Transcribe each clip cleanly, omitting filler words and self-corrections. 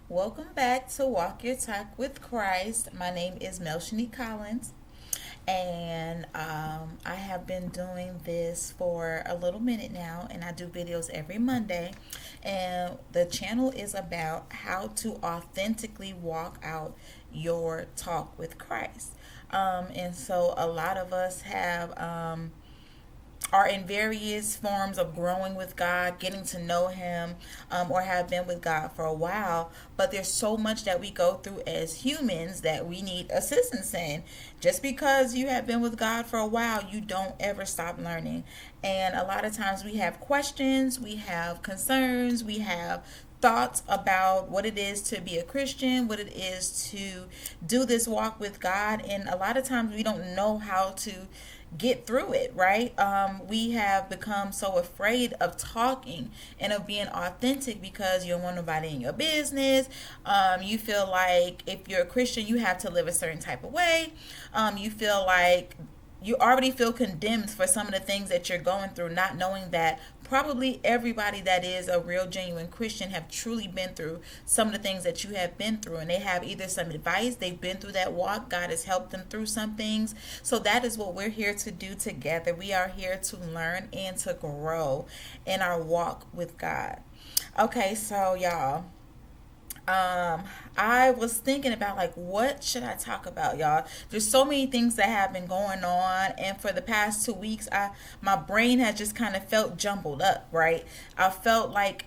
Welcome back to Walk Your Talk with Christ. My name is Melshani Collins, and I have been doing this for a little minute now, and I do videos every Monday. And the channel is about how to authentically walk out your talk with Christ. And so a lot of us have. Are in various forms of growing with God, getting to know Him, or have been with God for a while. But there's so much that we go through as humans that we need assistance in. Just because you have been with God for a while, you don't ever stop learning. And a lot of times we have questions, we have concerns, we have thoughts about what it is to be a Christian, what it is to do this walk with God. And a lot of times we don't know how to get through it, right? We have become so afraid of talking and of being authentic because you don't want nobody in your business. You feel like if you're a Christian, you have to live a certain type of way. You feel like you already feel condemned for some of the things that you're going through, not knowing that probably everybody that is a real genuine Christian have truly been through some of the things that you have been through, and they have either some advice, they've been through that walk, God has helped them through some things. So that is what we're here to do together. We are here to learn and to grow in our walk with God. Okay, so y'all, I was thinking about like what should I talk about, y'all. There's so many things that have been going on, and for the past 2 weeks, my brain has just kind of felt jumbled up, right? I felt like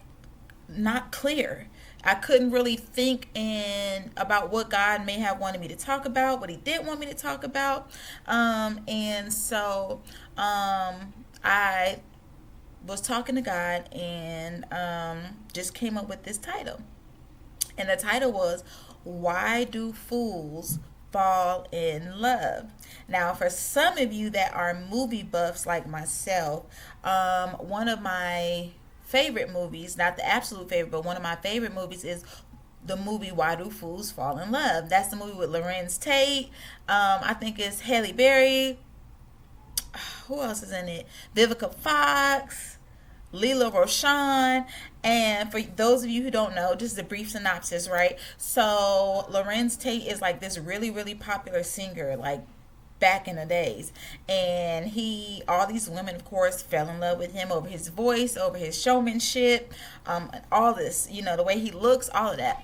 not clear. I couldn't really think in about what God may have wanted me to talk about, what He didn't want me to talk about, and so I was talking to God and just came up with this title. And the title was, Why Do Fools Fall in Love? Now, for some of you that are movie buffs like myself, one of my favorite movies, not the absolute favorite, but one of my favorite movies is the movie Why Do Fools Fall in Love? That's the movie with Lorenz Tate. I think it's Halle Berry. Who else is in it? Vivica Fox, Lila Roshan. And for those of you who don't know, just a brief synopsis, right? So Lorenz Tate is like this really, really popular singer, like back in the days. And all these women, of course, fell in love with him over his voice, over his showmanship, all this, the way he looks, all of that.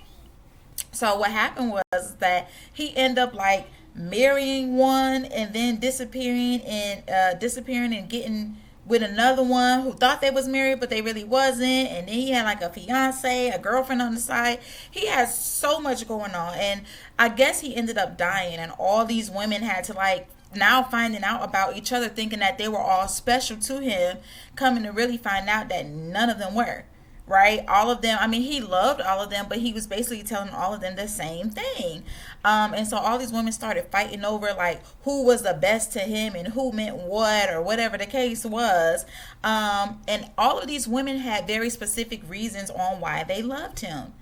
So what happened was that he ended up like marrying one and then disappearing and getting with another one who thought they was married but they really wasn't, and then he had like a fiance, a girlfriend on the side. He has so much going on, and I guess he ended up dying, and all these women had to like now finding out about each other, thinking that they were all special to him, coming to really find out that none of them were, right? All of them, I mean, he loved all of them, but he was basically telling all of them the same thing. And so all these women started fighting over like who was the best to him and who meant what, or whatever the case was. And all of these women had very specific reasons on why they loved him.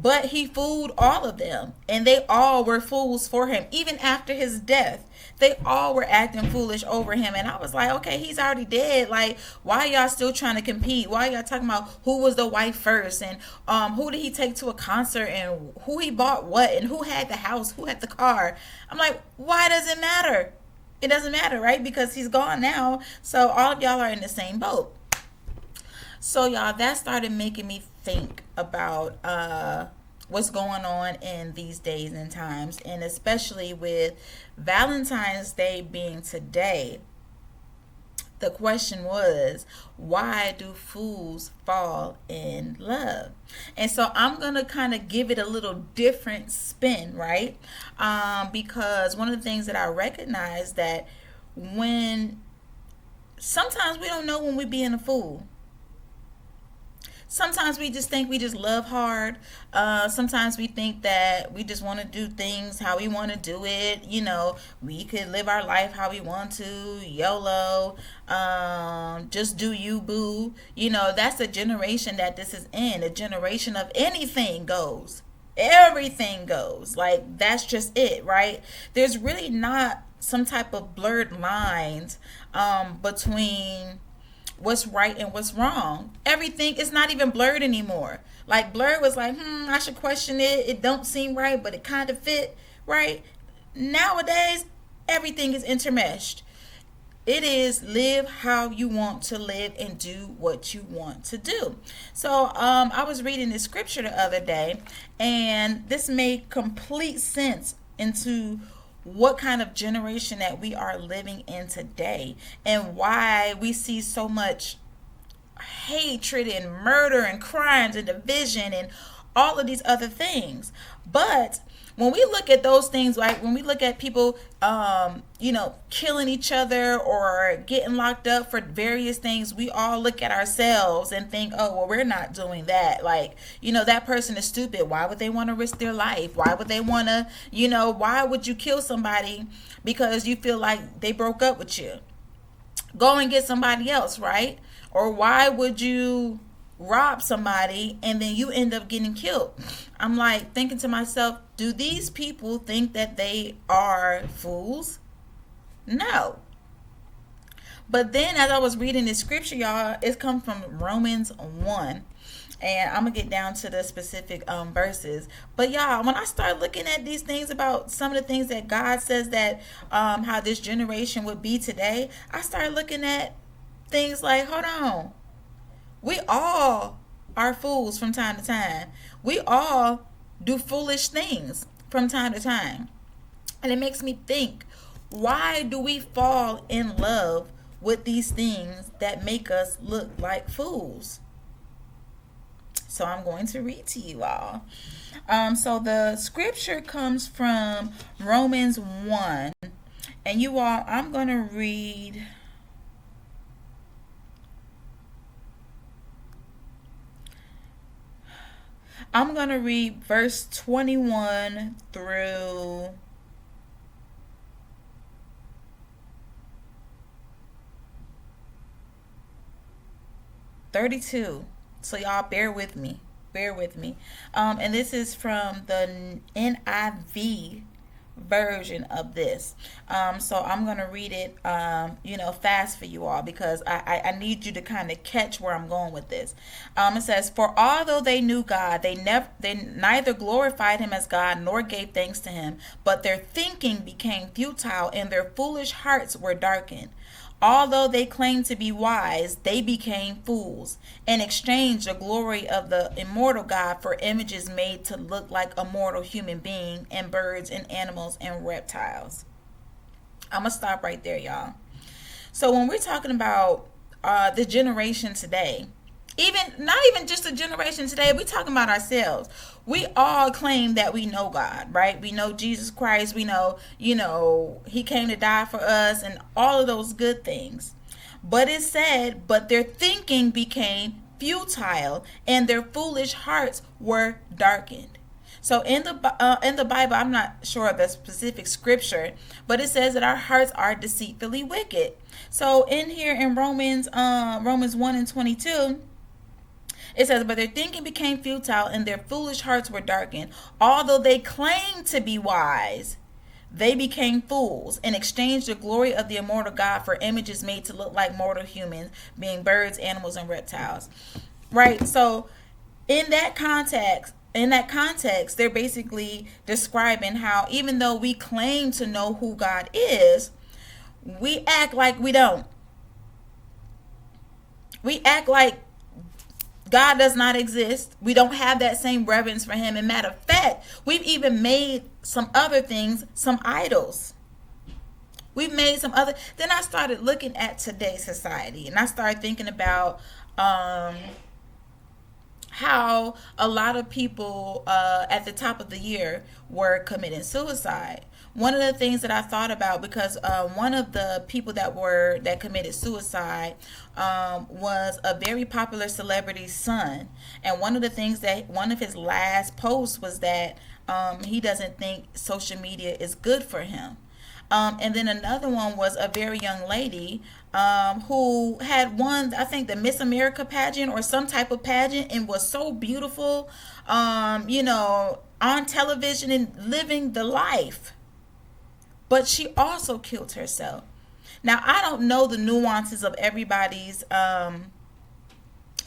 But he fooled all of them, and they all were fools for him. Even after his death, they all were acting foolish over him. And I was like, okay, he's already dead. Like, why y'all still trying to compete? Why y'all talking about who was the wife first, and who did he take to a concert, and who he bought what, and who had the house, who had the car? I'm like, why does it matter? It doesn't matter, right? Because he's gone now. So all of y'all are in the same boat. So y'all, that started making me think about what's going on in these days and times, and especially with Valentine's Day being today. The question was, why do fools fall in love? And so I'm going to kind of give it a little different spin, right? Because one of the things that I recognize that when sometimes we don't know when we're being a fool. Sometimes we just think we just love hard. Sometimes we think that we just want to do things how we want to do it. We could live our life how we want to. YOLO. Just do you, boo. That's the generation that this is in. A generation of anything goes. Everything goes. Like, that's just it, right? There's really not some type of blurred lines between what's right and what's wrong. Everything is not even blurred anymore. Like Blur was like, I should question it. It don't seem right, but it kind of fit right. Nowadays, everything is intermeshed. It is live how you want to live and do what you want to do. So I was reading this scripture the other day, and this made complete sense into what kind of generation that we are living in today, and why we see so much hatred and murder and crimes and division and all of these other things. But when we look at those things, like when we look at people, killing each other or getting locked up for various things, we all look at ourselves and think, oh, well, we're not doing that. Like, that person is stupid. Why would they want to risk their life? Why would they want to, why would you kill somebody because you feel like they broke up with you? Go and get somebody else, right? Or why would you rob somebody and then you end up getting killed? I'm like thinking to myself, do these people think that they are fools? No. But then as I was reading this scripture, y'all, it comes from Romans 1. And I'm going to get down to the specific verses. But y'all, when I start looking at these things about some of the things that God says that how this generation would be today, I start looking at things like, hold on. We all are fools from time to time. We all do foolish things from time to time. And it makes me think, why do we fall in love with these things that make us look like fools? So I'm going to read to you all. So the scripture comes from Romans 1. And you all, I'm going to read... I'm going to read verse 21 through 32. So y'all bear with me. Bear with me. And this is from the NIV version of this. So I'm going to read it, fast for you all, because I need you to kind of catch where I'm going with this. It says, for although they knew God, they neither glorified him as God nor gave thanks to him, but their thinking became futile and their foolish hearts were darkened. Although they claimed to be wise, they became fools and exchanged the glory of the immortal God for images made to look like a mortal human being and birds and animals and reptiles. I'm going to stop right there, y'all. So when we're talking about the generation today, not even just the generation today, we're talking about ourselves. We all claim that we know God, right? We know Jesus Christ. We know, he came to die for us and all of those good things. But it said, but their thinking became futile and their foolish hearts were darkened. So in the Bible, I'm not sure of the specific scripture, but it says that our hearts are deceitfully wicked. So in here in Romans 1 and 22, it says, but their thinking became futile and their foolish hearts were darkened. Although they claimed to be wise, they became fools and exchanged the glory of the immortal God for images made to look like mortal humans, being birds, animals, and reptiles. Right? So in that context, they're basically describing how even though we claim to know who God is, we act like we don't. We act like God does not exist. We don't have that same reverence for him. And matter of fact, we've even made some other things some idols. We've made some other. Then I started looking at today's society, and I started thinking about how a lot of people at the top of the year were committing suicide. One of the things that I thought about, because one of the people that committed suicide was a very popular celebrity's son, and one of the things that one of his last posts was that he doesn't think social media is good for him. And then another one was a very young lady who had won, I think, the Miss America pageant or some type of pageant, and was so beautiful, on television and living the life. But she also killed herself. Now, I don't know the nuances of everybody's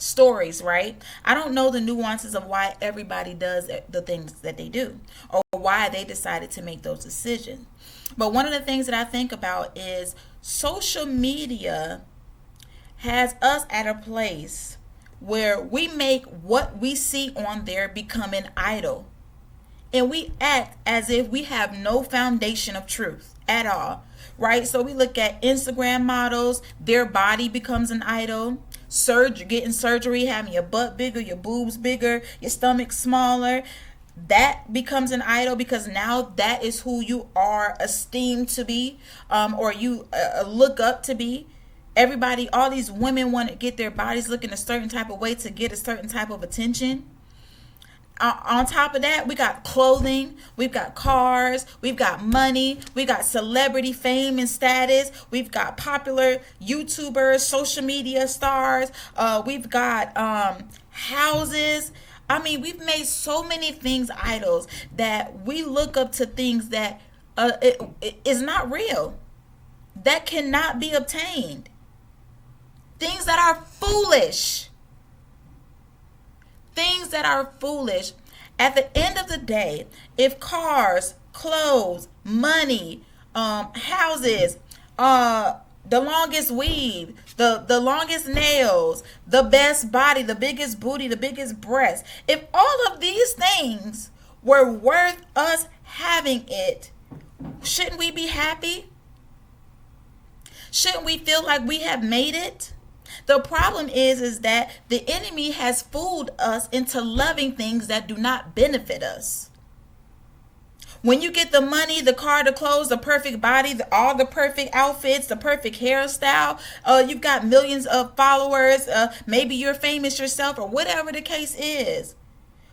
stories, right? I don't know the nuances of why everybody does the things that they do or why they decided to make those decisions. But one of the things that I think about is social media has us at a place where we make what we see on there become an idol. And we act as if we have no foundation of truth at all, right? So we look at Instagram models, their body becomes an idol. Getting surgery, having your butt bigger, your boobs bigger, your stomach smaller, that becomes an idol because now that is who you are esteemed to be, or you look up to be. Everybody, all these women want to get their bodies looking a certain type of way to get a certain type of attention. On top of that, we got clothing, we've got cars, we've got money, we got celebrity fame and status, we've got popular YouTubers, social media stars, we've got houses. I mean, we've made so many things idols that we look up to things that it is not real, that cannot be obtained, things that are foolish. Things that are foolish. At the end of the day, if cars, clothes, money, houses, the longest weave, the longest nails, the best body, the biggest booty, the biggest breast, if all of these things were worth us having it, shouldn't we be happy? Shouldn't we feel like we have made it? The problem is that the enemy has fooled us into loving things that do not benefit us. When you get the money, the car, the clothes, the perfect body, all the perfect outfits, the perfect hairstyle, you've got millions of followers, maybe you're famous yourself or whatever the case is,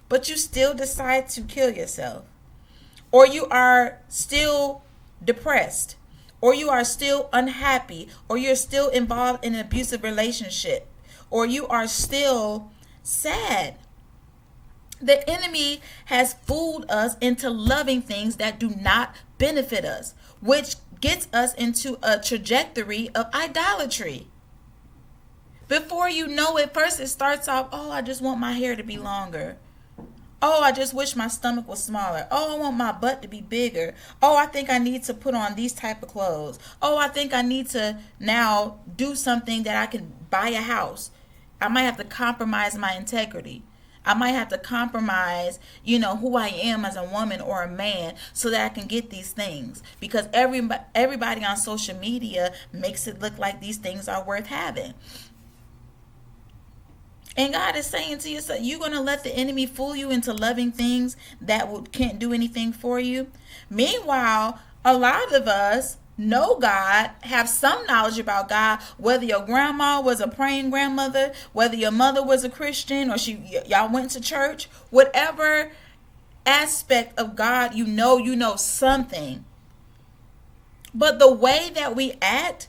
but you still decide to kill yourself, or you are still depressed, or you are still unhappy, or you're still involved in an abusive relationship, or you are still sad. The enemy has fooled us into loving things that do not benefit us, which gets us into a trajectory of idolatry. Before you know it, first it starts off, oh, I just want my hair to be longer. Oh, I just wish my stomach was smaller. Oh, I want my butt to be bigger. Oh, I think I need to put on these type of clothes. Oh, I think I need to now do something that I can buy a house. I might have to compromise my integrity. I might have to compromise, who I am as a woman or a man so that I can get these things. Because everybody on social media makes it look like these things are worth having. And God is saying to you, so you're going to let the enemy fool you into loving things that can't do anything for you. Meanwhile, a lot of us know God, have some knowledge about God, whether your grandma was a praying grandmother, whether your mother was a Christian, or y'all went to church, whatever aspect of God you know something. But the way that we act,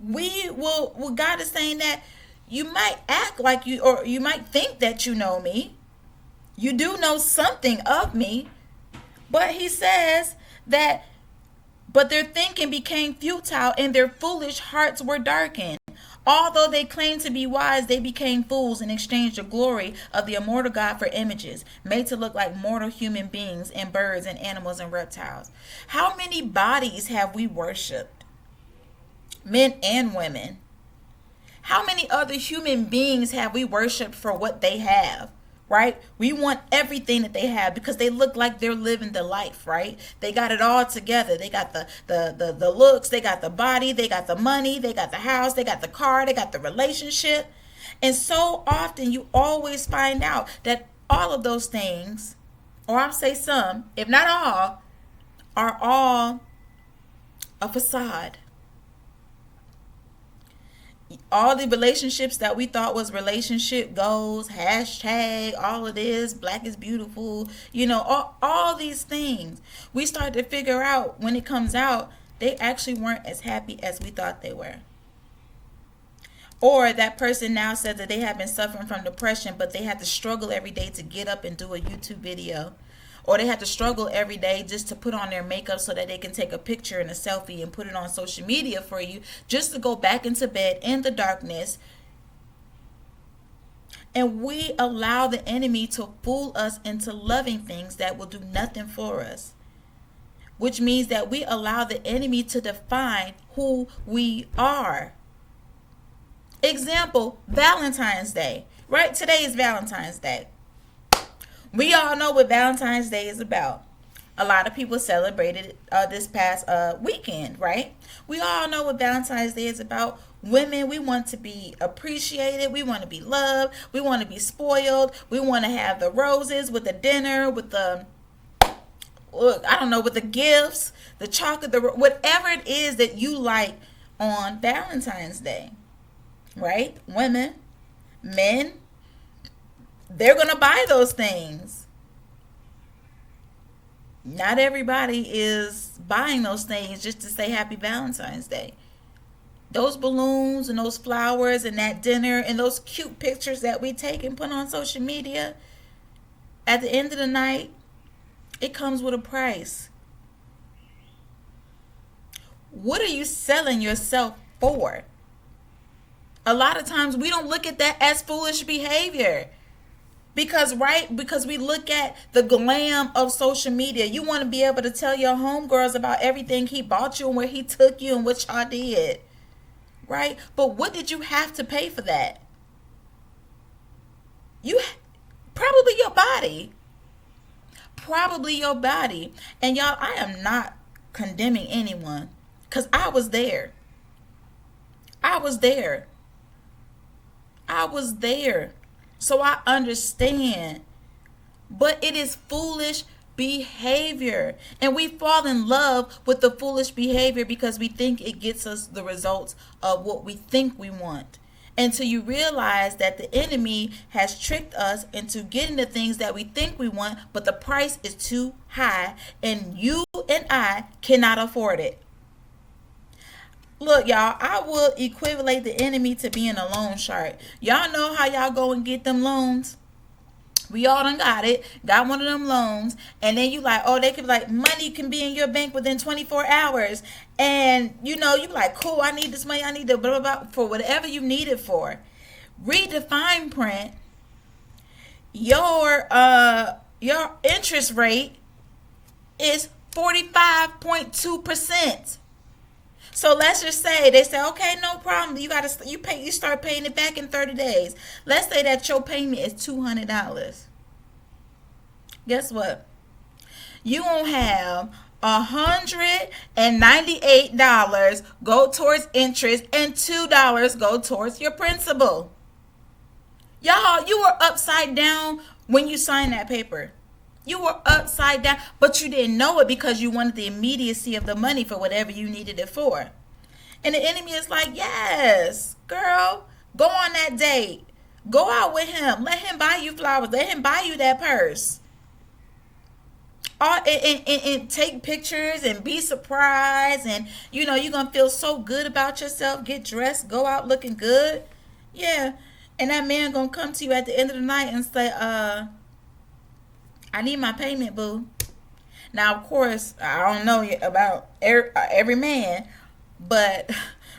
God is saying that you might act like or you might think that you know me. You do know something of me. But he says that, but their thinking became futile and their foolish hearts were darkened. Although they claimed to be wise, they became fools and exchanged the glory of the immortal God for images made to look like mortal human beings and birds and animals and reptiles. How many bodies have we worshipped? Men and women. How many other human beings have we worshipped for what they have, right? We want everything that they have because they look like they're living the life, right? They got it all together. They got the looks, they got the body, they got the money, they got the house, they got the car, they got the relationship. And so often you always find out that all of those things, or I'll say some, if not all, are all a facade. All the relationships that we thought was relationship goals, hashtag, all of this, black is beautiful, all these things. We start to figure out when it comes out, they actually weren't as happy as we thought they were. Or that person now says that they have been suffering from depression, but they have to struggle every day to get up and do a YouTube video. Or they have to struggle every day just to put on their makeup so that they can take a picture and a selfie and put it on social media for you, just to go back into bed in the darkness And we allow the enemy to fool us into loving things that will do nothing for us, which means that we allow the enemy to define who we are. Example, Valentine's Day, right? Today is Valentine's Day. We all know what Valentine's Day is about. A lot of people celebrated this past weekend, right? We all know what Valentine's Day is about. Women, we want to be appreciated. We want to be loved. We want to be spoiled. We want to have the roses with the dinner, with the, I don't know, with the gifts, the chocolate, whatever it is that you like on Valentine's Day, right? Women, men, they're going to buy those things. Not everybody is buying those things just to say Happy Valentine's Day. Those balloons and those flowers and that dinner and those cute pictures that we take and put on social media, at the end of the night, it comes with a price. What are you selling yourself for? A lot of times we don't look at that as foolish behavior. Because we look at the glam of social media. You want to be able to tell your homegirls about everything he bought you and where he took you and what y'all did. Right? But what did you have to pay for that? Probably your body. Probably your body. And y'all, I am not condemning anyone, because I was there. I was there. So I understand. But it is foolish behavior. And we fall in love with the foolish behavior because we think it gets us the results of what we think we want. Until you realize that the enemy has tricked us into getting the things that we think we want, but the price is too high and you and I cannot afford it. Look, y'all, I will equivalent the enemy to being a loan shark. Y'all know how y'all go and get them loans? We all done got one of them loans, and then you like, oh, they could be like, money can be in your bank within 24 hours. And you be like, cool, I need this money, I need to blah, blah, blah, for whatever you need it for. Read the fine print. Your interest rate is 45.2%. So let's just say they say, okay, no problem. You start paying it back in 30 days. Let's say that your payment is $200. Guess what? You won't have $198 go towards interest and $2 go towards your principal. Y'all, you were upside down when you signed that paper. You were upside down, but you didn't know it because you wanted the immediacy of the money for whatever you needed it for. And the enemy is like, yes, girl, go on that date. Go out with him. Let him buy you flowers. Let him buy you that purse. And take pictures and be surprised. And, you're going to feel so good about yourself. Get dressed. Go out looking good. Yeah. And that man going to come to you at the end of the night and say, I need my payment, boo. Now, of course, I don't know about every man, but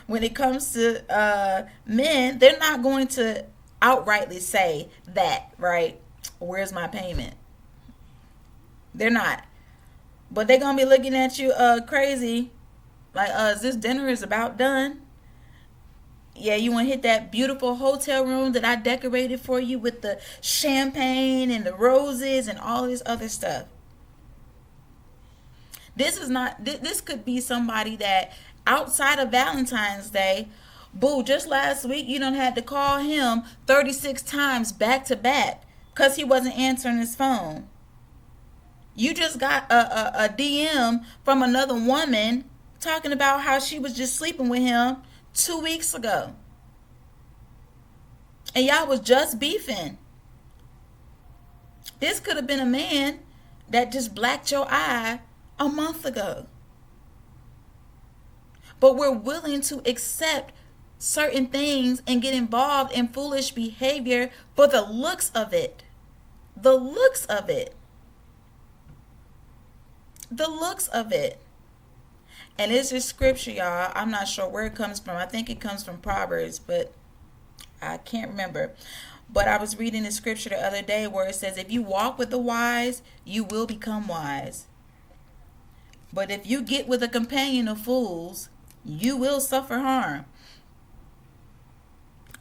when it comes to men, they're not going to outrightly say that, right? Where's my payment? They're not. But they're going to be looking at you crazy, like, this dinner is about done. Yeah, you want to hit that beautiful hotel room that I decorated for you with the champagne and the roses and all this other stuff. This could be somebody that outside of Valentine's Day, boo, just last week you done had to call him 36 times back to back because he wasn't answering his phone. You just got a DM from another woman talking about how she was just sleeping with him 2 weeks ago. And y'all was just beefing. This could have been a man that just blacked your eye a month ago. But we're willing to accept certain things and get involved in foolish behavior for the looks of it. The looks of it. The looks of it. And it's a scripture, y'all. I'm not sure where it comes from. I think it comes from Proverbs, but I can't remember. But I was reading the scripture the other day where it says, if you walk with the wise, you will become wise. But if you get with a companion of fools, you will suffer harm.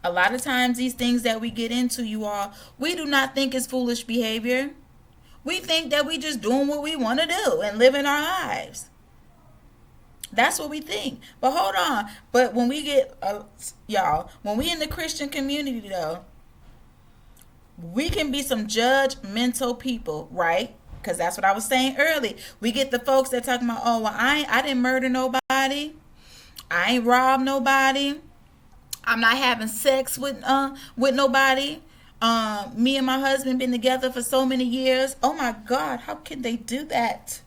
A lot of times, these things that we get into, you all, we do not think it's foolish behavior. We think that we just doing what we want to do and living our lives. That's what we think. But hold on. But when we get, y'all, when we in the Christian community, though, we can be some judgmental people, right? Because that's what I was saying early. We get the folks that talking about, oh, well, I didn't murder nobody. I ain't robbed nobody. I'm not having sex with nobody. Me and my husband been together for so many years. Oh my God, how can they do that?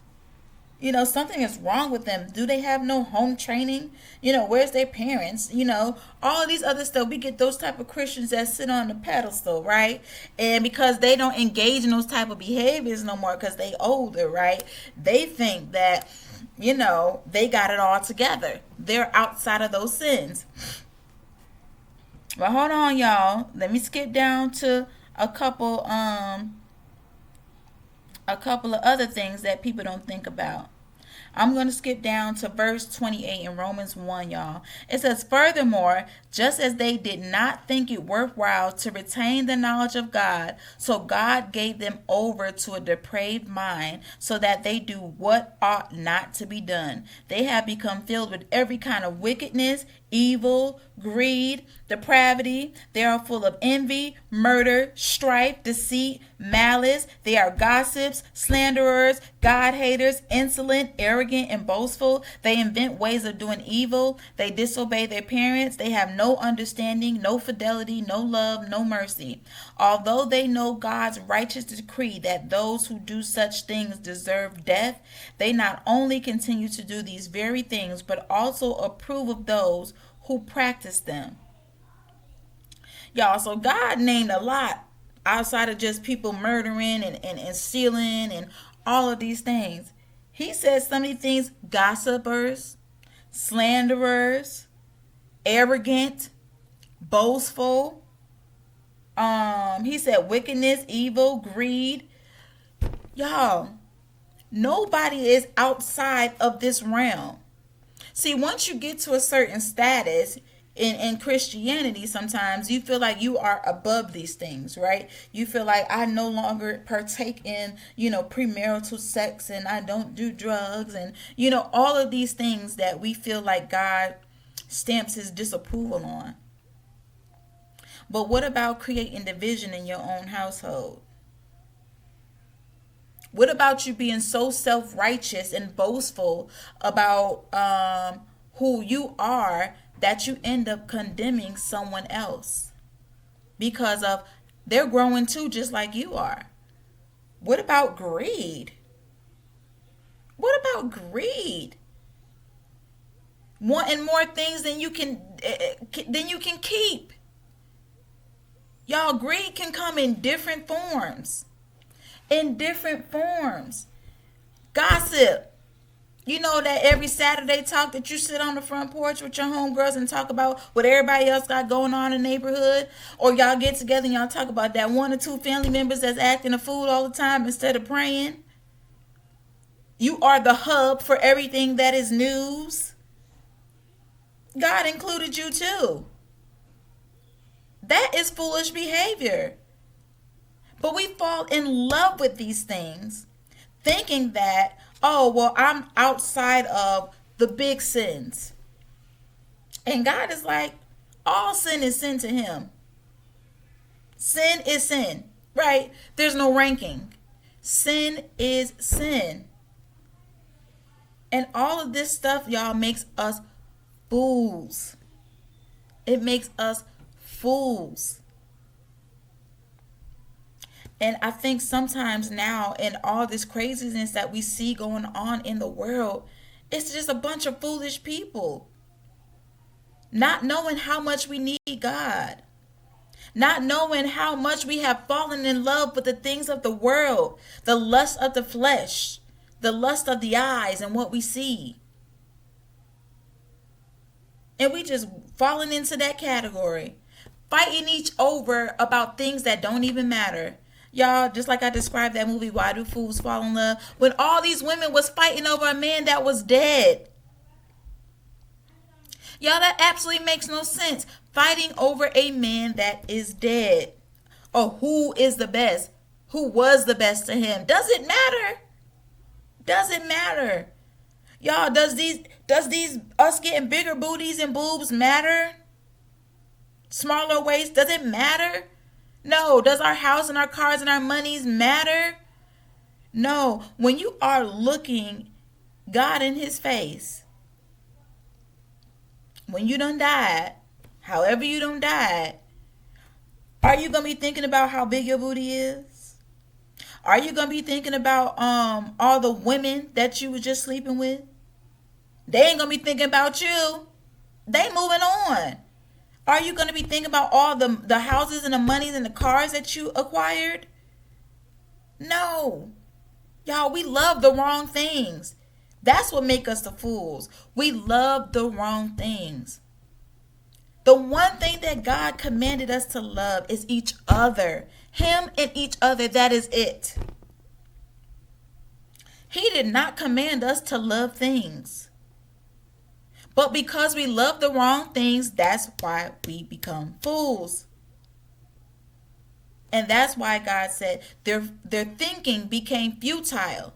You know, something is wrong with them. Do they have no home training? You know, where's their parents? You know, all of these other stuff. We get those type of Christians that sit on the pedestal, right? And because they don't engage in those type of behaviors no more because they older, right? They think that, you know, they got it all together. They're outside of those sins. But hold on, y'all. Let me skip down to a couple of other things that people don't think about. I'm going to skip down to verse 28 in Romans 1, y'all. It says, furthermore, just as they did not think it worthwhile to retain the knowledge of God, so God gave them over to a depraved mind so that they do what ought not to be done. They have become filled with every kind of wickedness, evil, greed, depravity. They are full of envy, murder, strife, deceit, malice. They are gossips, slanderers, God haters, insolent, arrogant, and boastful. They invent ways of doing evil. They disobey their parents. They have no understanding, no fidelity, no love, no mercy. Although they know God's righteous decree that those who do such things deserve death, they not only continue to do these very things, but also approve of those who practice them. Y'all, so God named a lot outside of just people murdering and stealing and all of these things. He says some of these things: gossipers, slanderers, arrogant, boastful. He said wickedness, evil, greed. Y'all, nobody is outside of this realm. See, once you get to a certain status in Christianity, sometimes you feel like you are above these things, right? You feel like I no longer partake in, premarital sex, and I don't do drugs, and, all of these things that we feel like God stamps his disapproval on. But what about creating division in your own household? What about you being so self-righteous and boastful about who you are that you end up condemning someone else because of they're growing too just like you are? What about greed? What about greed? Wanting more things than you can keep. Y'all, greed can come in different forms. Gossip. You know that every Saturday talk that you sit on the front porch with your homegirls and talk about what everybody else got going on in the neighborhood? Or y'all get together and y'all talk about that one or two family members that's acting a fool all the time instead of praying? You are the hub for everything that is news. God included you too. That is foolish behavior. But we fall in love with these things, thinking that, oh, well, I'm outside of the big sins. And God is like, all sin is sin to him. Sin is sin, right? There's no ranking. Sin is sin. And all of this stuff, y'all, makes us fools. It makes us fools. And I think sometimes now, in all this craziness that we see going on in the world, it's just a bunch of foolish people. Not knowing how much we need God. Not knowing how much we have fallen in love with the things of the world. The lust of the flesh. The lust of the eyes and what we see. And we just fallen into that category. fighting each over about things that don't even matter. Y'all, just like I described that movie, Why Do Fools Fall in Love? When all these women was fighting over a man that was dead. Y'all, that absolutely makes no sense. Fighting over a man that is dead. Or who is the best? Who was the best to him? Does it matter? Does it matter? Y'all, does these us getting bigger booties and boobs matter? Smaller waist, does it matter? No. Does our house and our cars and our monies matter? No. When you are looking God in his face, when you done died, however you done died, are you going to be thinking about how big your booty is? Are you going to be thinking about all the women that you was just sleeping with? They ain't going to be thinking about you. They moving on. Are you going to be thinking about all the houses and the monies and the cars that you acquired? No. Y'all, we love the wrong things. That's what make us the fools. We love the wrong things. The one thing that God commanded us to love is each other. Him and each other, that is it. He did not command us to love things. But because we love the wrong things, that's why we become fools. And that's why God said their thinking became futile.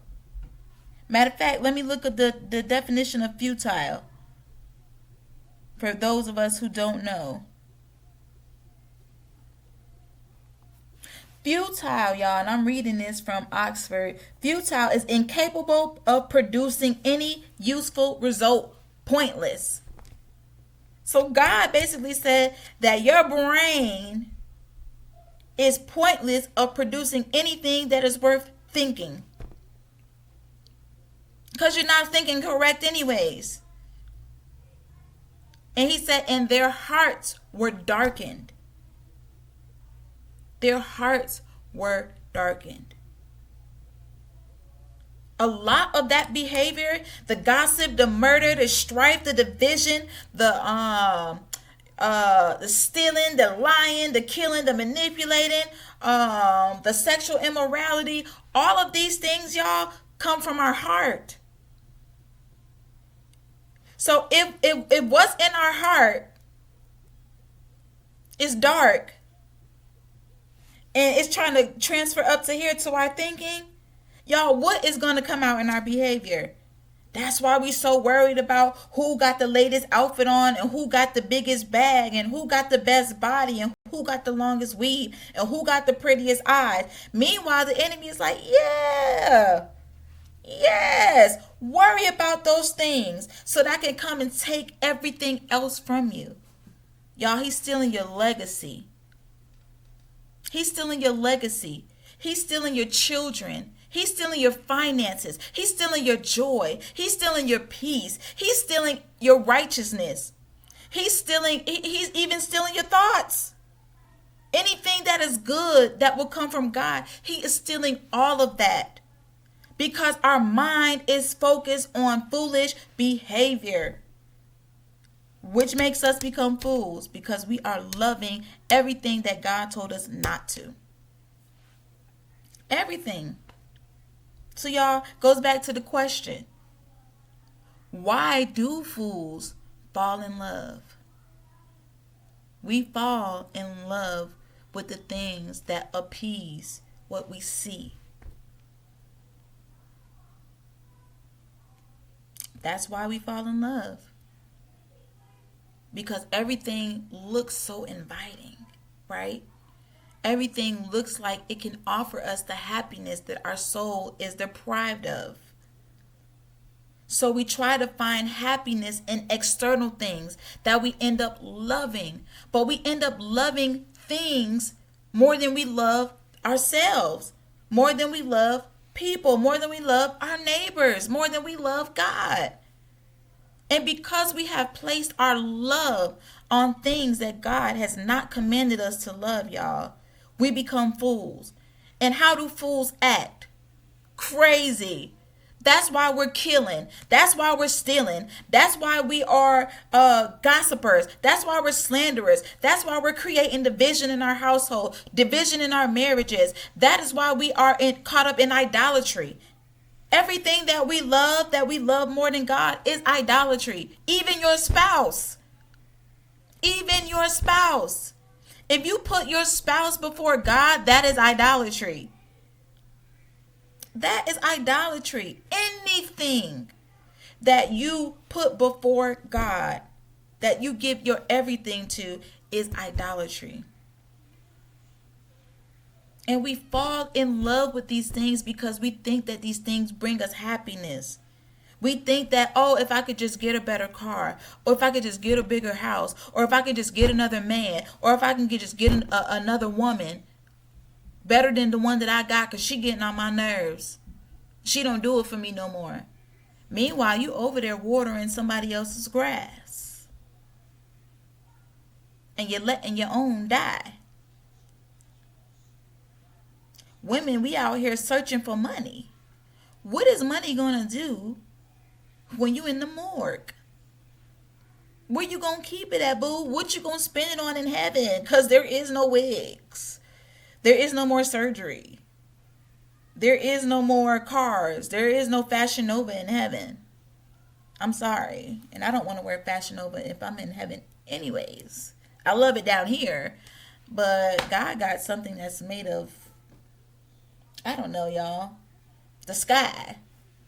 Matter of fact, let me look at the definition of futile. For those of us who don't know. Futile, y'all, and I'm reading this from Oxford. Futile is incapable of producing any useful result. Pointless. So God basically said that your brain is pointless of producing anything that is worth thinking. Because you're not thinking correct anyways. And he said, and their hearts were darkened. Their hearts were darkened. A lot of that behavior, the gossip, the murder, the strife, the division, the stealing, the lying, the killing, the manipulating, the sexual immorality, all of these things, y'all, come from our heart. So if what's in our heart is dark and it's trying to transfer up to here to our thinking, y'all, what is going to come out in our behavior? That's why we so worried about who got the latest outfit on and who got the biggest bag and who got the best body and who got the longest weave and who got the prettiest eyes. Meanwhile, the enemy is like, yeah, yes, worry about those things so that I can come and take everything else from you. Y'all, he's stealing your legacy. He's stealing your legacy. He's stealing your children. He's stealing your finances. He's stealing your joy. He's stealing your peace. He's stealing your righteousness. He's even stealing your thoughts. Anything that is good that will come from God, he is stealing all of that. Because our mind is focused on foolish behavior, which makes us become fools because we are loving everything that God told us not to. Everything. So y'all, goes back to the question. Why do fools fall in love? We fall in love with the things that appease what we see. That's why we fall in love. Because everything looks so inviting, right? Everything looks like it can offer us the happiness that our soul is deprived of. So we try to find happiness in external things that we end up loving. But we end up loving things more than we love ourselves, more than we love people, more than we love our neighbors, more than we love God. And because we have placed our love on things that God has not commanded us to love, y'all, we become fools. And how do fools act? Crazy. That's why we're killing. That's why we're stealing. That's why we are gossipers. That's why we're slanderers. That's why we're creating division in our household, division in our marriages. That is why we are caught up in idolatry. Everything that we love more than God, is idolatry. Even your spouse. Even your spouse. If you put your spouse before God, that is idolatry. That is idolatry. Anything that you put before God, that you give your everything to, is idolatry. And we fall in love with these things because we think that these things bring us happiness. We think that, oh, if I could just get a better car, or if I could just get a bigger house, or if I could just get another man, or if I can just get another woman better than the one that I got, because she getting on my nerves. She don't do it for me no more. Meanwhile, you over there watering somebody else's grass. And you're letting your own die. Women, we out here searching for money. What is money going to do when you in the morgue? Where you going to keep it at, boo? What you going to spend it on in heaven? Because there is no wigs. There is no more surgery. There is no more cars. There is no Fashion Nova in heaven. I'm sorry. And I don't want to wear Fashion Nova if I'm in heaven anyways. I love it down here. But God got something that's made of, I don't know, y'all, the sky.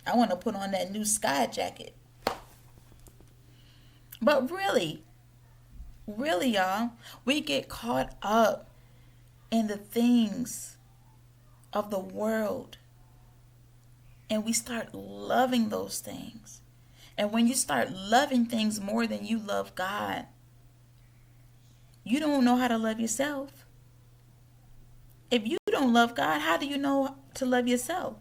I want to put on that new sky jacket. But really, y'all, we get caught up in the things of the world. And we start loving those things. And when you start loving things more than you love God, you don't know how to love yourself. If you don't love God, how do you know to love yourself?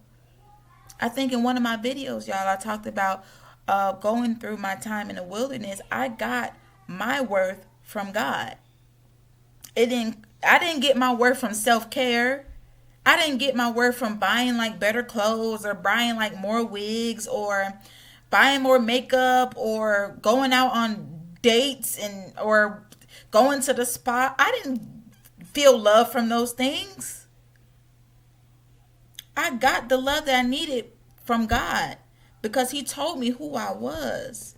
I think in one of my videos, y'all, I talked about going through my time in the wilderness. I got my worth from God. I didn't get my worth from self-care. I didn't get my worth from buying like better clothes, or buying like more wigs, or buying more makeup, or going out on dates, or going to the spa. I didn't feel love from those things. I got the love that I needed from God because He told me who I was.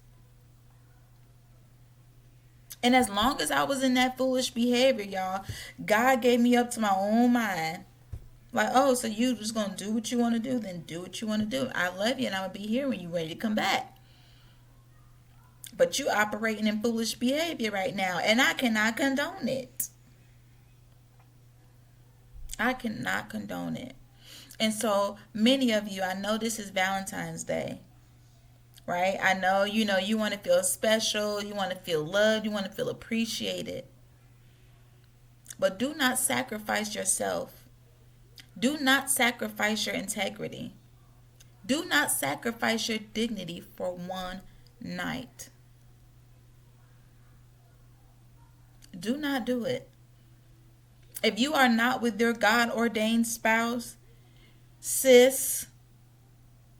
And as long as I was in that foolish behavior, y'all, God gave me up to my own mind. Like, oh, so you just going to do what you want to do? Then do what you want to do. I love you and I'm going to be here when you're ready to come back. But you operating in foolish behavior right now, and I cannot condone it. I cannot condone it. And so many of you, I know this is Valentine's Day, right? I know, you want to feel special. You want to feel loved. You want to feel appreciated. But do not sacrifice yourself. Do not sacrifice your integrity. Do not sacrifice your dignity for one night. Do not do it. If you are not with your God-ordained spouse, sis,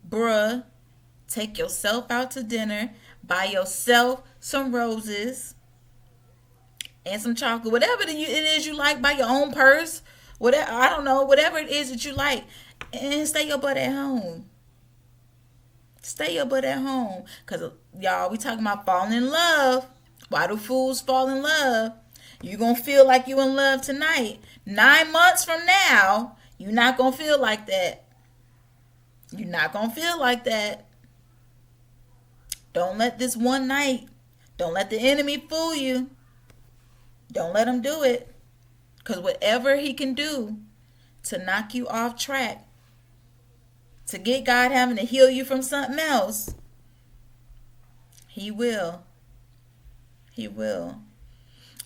bruh, take yourself out to dinner, buy yourself some roses and some chocolate, whatever it is you like, buy your own purse, whatever, I don't know, whatever it is that you like, and stay your butt at home. Stay your butt at home. Because, y'all, we talking about falling in love. Why do fools fall in love? You're going to feel like you in love tonight. 9 months from now, you're not going to feel like that. You're not going to feel like that. Don't let this one night, don't let the enemy fool you. Don't let him do it. Because whatever he can do to knock you off track, to get God having to heal you from something else, he will. He will.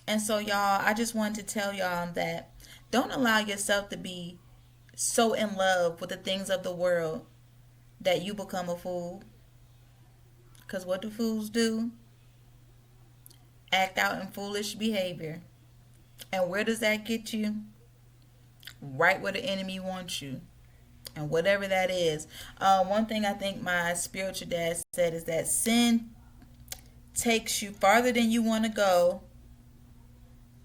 And so, y'all, I just wanted to tell y'all that don't allow yourself to be so in love with the things of the world that you become a fool. Because what do fools do? Act out in foolish behavior. And where does that get you? Right where the enemy wants you. And whatever that is. One thing I think my spiritual dad said is that sin takes you farther than you want to go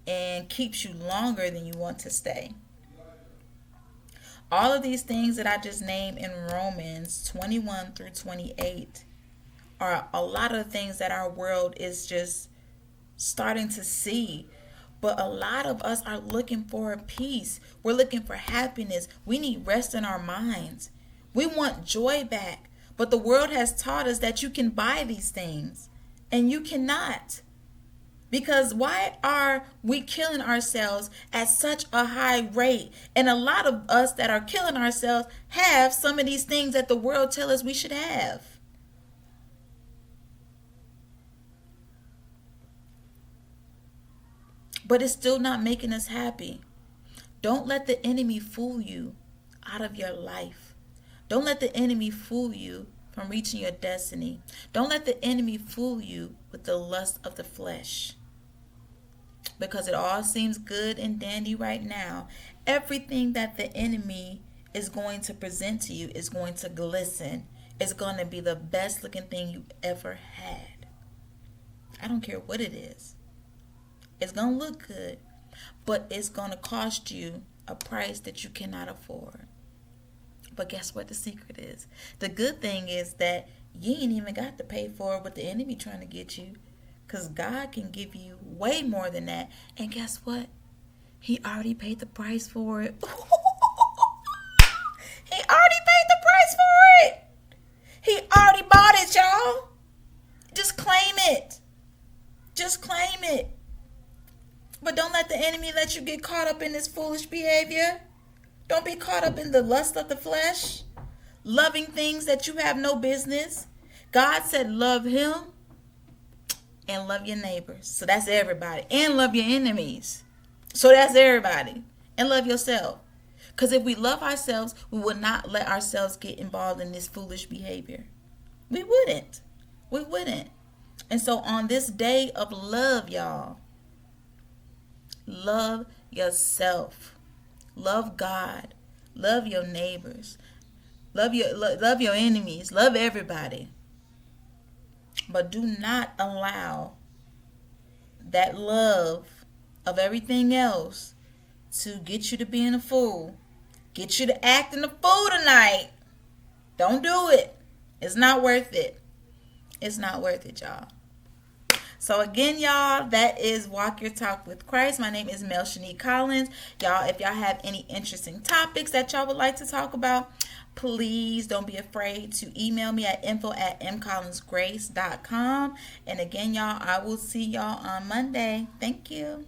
and keeps you longer than you want to stay. All of these things that I just named in Romans 21 through 28 are a lot of things that our world is just starting to see. But a lot of us are looking for peace. We're looking for happiness. We need rest in our minds. We want joy back. But the world has taught us that you can buy these things. And you cannot. Because why are we killing ourselves at such a high rate? And a lot of us that are killing ourselves have some of these things that the world tells us we should have. But it's still not making us happy. Don't let the enemy fool you out of your life. Don't let the enemy fool you from reaching your destiny. Don't let the enemy fool you with the lust of the flesh. Because it all seems good and dandy right now. Everything that the enemy is going to present to you is going to glisten. It's going to be the best looking thing you ever had. I don't care what it is. It's going to look good, but it's going to cost you a price that you cannot afford. But guess what the secret is? The good thing is that you ain't even got to pay for what the enemy trying to get you, because God can give you way more than that. And guess what? He already paid the price for it. He already paid the price for it. He already bought it, y'all. Just claim it. Just claim it. But don't let the enemy let you get caught up in this foolish behavior. Don't be caught up in the lust of the flesh, loving things that you have no business. God said love him and love your neighbors. So that's everybody. And love your enemies. So that's everybody. And love yourself. Because if we love ourselves, we would not let ourselves get involved in this foolish behavior. We wouldn't. We wouldn't. And so on this day of love, y'all, love yourself. Love God. Love your neighbors. Love your enemies. Love everybody. But do not allow that love of everything else to get you to being a fool. Get you to acting a fool tonight. Don't do it. It's not worth it. It's not worth it, y'all. So again, y'all, that is Walk Your Talk with Christ. My name is Mel Shanique Collins. Y'all, if y'all have any interesting topics that y'all would like to talk about, please don't be afraid to email me at info@mcollinsgrace.com. And again, y'all, I will see y'all on Monday. Thank you.